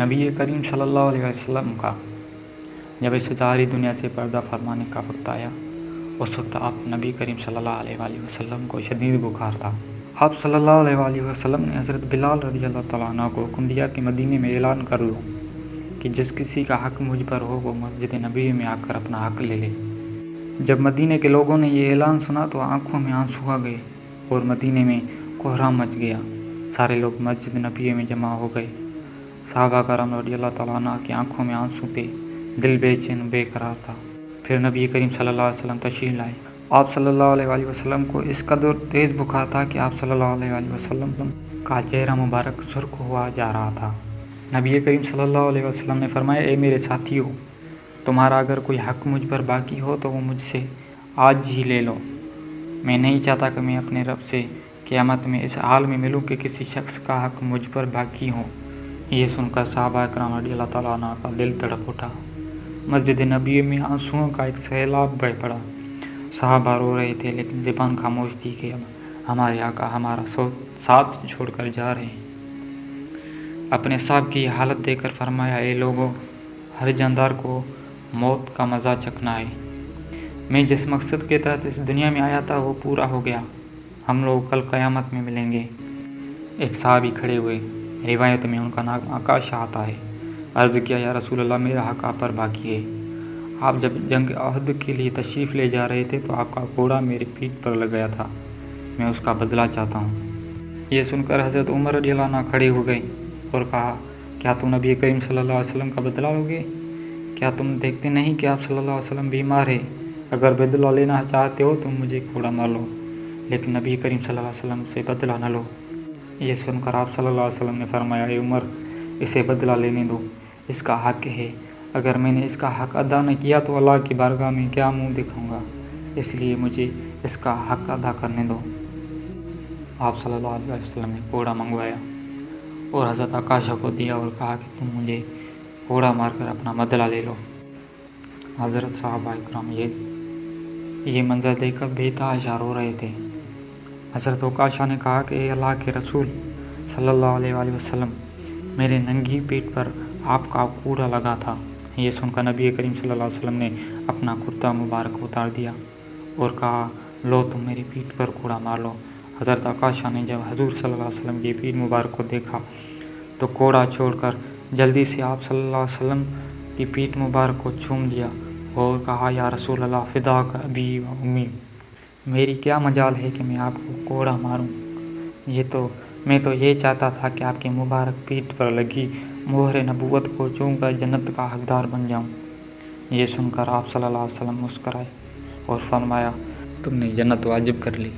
نبی کریم صلی اللہ علیہ وسلم کا جب اس ساری دنیا سے پردہ فرمانے کا وقت آیا، اس وقت آپ نبی کریم صلی اللہ علیہ وآلہ وسلم کو شدید بخار تھا۔ آپ صلی اللہ علیہ وآلہ وسلم نے حضرت بلال رضی اللہ تعالیٰ عنہ کو حکم دیا کہ مدینے میں اعلان کر دو کہ جس کسی کا حق مجھ پر ہو وہ مسجد نبی میں آ کر اپنا حق لے لے۔ جب مدینے کے لوگوں نے یہ اعلان سنا تو آنکھوں میں آنسو آ گئے اور مدینے میں کوہرام مچ گیا۔ سارے لوگ مسجد نبی میں جمع ہو گئے۔ صحابہ کرام رضی اللہ تعالیٰ عنہ کی آنکھوں میں آنسو تھے، دل بے چین بے قرار تھا۔ پھر نبی کریم صلی اللہ علیہ وسلم تشریف لائے۔ آپ صلی اللہ علیہ وآلہ وسلم کو اس قدر تیز بخار تھا کہ آپ صلی اللہ علیہ وآلہ وسلم کا چہرہ مبارک سرخ ہوا جا رہا تھا۔ نبی کریم صلی اللہ علیہ وسلم نے فرمایا، اے میرے ساتھیو، تمہارا اگر کوئی حق مجھ پر باقی ہو تو وہ مجھ سے آج ہی لے لو۔ میں نہیں چاہتا کہ میں اپنے رب سے قیامت میں اس حال میں ملوں کہ کسی شخص کا حق مجھ پر باقی ہو۔ یہ سن کر صحابہ کرام رضی اللہ تعالیٰ عنہ کا دل تڑپ اٹھا۔ مسجد نبی میں آنسوؤں کا ایک سیلاب بہہ پڑا۔ صحابہ رو رہے تھے لیکن زبان خاموش تھی کہ اب ہمارے آقا ہمارا ساتھ چھوڑ کر جا رہے ہیں۔ اپنے صاحب کی حالت دیکھ کر فرمایا، اے لوگوں، ہر جاندار کو موت کا مزہ چکھنا ہے۔ میں جس مقصد کے تحت اس دنیا میں آیا تھا وہ پورا ہو گیا۔ ہم لوگ کل قیامت میں ملیں گے۔ ایک صحابی کھڑے ہوئے، روایت میں ان کا نام عکاشہ آتا ہے۔ عرض کیا، یا رسول اللہ، میرا حق آپ پر باقی ہے۔ آپ جب جنگ احد کے لیے تشریف لے جا رہے تھے تو آپ کا گھوڑا میری پیٹھ پر لگ گیا تھا، میں اس کا بدلہ چاہتا ہوں۔ یہ سن کر حضرت عمر رضی اللہ عنہ کھڑے ہو گئے اور کہا، کیا تم نبی کریم صلی اللہ علیہ وسلم کا بدلہ لوگے؟ کیا تم دیکھتے نہیں کہ آپ صلی اللہ علیہ وسلم بیمار ہے؟ اگر بدلہ لینا چاہتے ہو تو مجھے گھوڑا مار لو، لیکن نبی کریم صلی اللہ علیہ وسلم سے بدلہ نہ لو۔ یہ سن کر آپ صلی اللہ علیہ وسلم نے فرمایا، اے عمر، اسے بدلہ لینے دو، اس کا حق ہے۔ اگر میں نے اس کا حق ادا نہ کیا تو اللہ کی بارگاہ میں کیا منہ دکھاؤں گا، اس لیے مجھے اس کا حق ادا کرنے دو۔ آپ صلی اللہ علیہ وسلم نے گھوڑا منگوایا اور حضرت عکاشہ کو دیا اور کہا کہ تم مجھے گھوڑا مار کر اپنا بدلہ لے لو۔ حضرت صحابہ کرام یہ منظر دیکھ کر بے تحاشا رو رہے تھے۔ حضرت عکاشہ نے کہا کہ اے اللہ کے رسول صلی اللہ علیہ وآلہ وسلم، میرے ننگی پیٹھ پر آپ کا گھوڑا لگا تھا۔ یہ سن کر نبی کریم صلی اللہ علیہ وسلم نے اپنا کرتا مبارک اتار دیا اور کہا، لو تم میری پیٹھ پر گھوڑا مار لو۔ حضرت عکاشہ نے جب حضور صلی اللہ علیہ وسلم کی پیٹھ مبارک کو دیکھا تو گھوڑا چھوڑ کر جلدی سے آپ صلی اللہ علیہ وسلم کی پیٹھ مبارک کو چوم لیا اور کہا، یا رسول اللہ، فداک ابی و امی، میری کیا مجال ہے کہ میں آپ کو گھوڑا ماروں؟ میں تو یہ چاہتا تھا کہ آپ کے مبارک پیٹھ پر لگی مہر نبوت کو چوم کر جنت کا حقدار بن جاؤں۔ یہ سن کر آپ صلی اللہ علیہ وسلم مسکرائے اور فرمایا، تم نے جنت واجب کر لی۔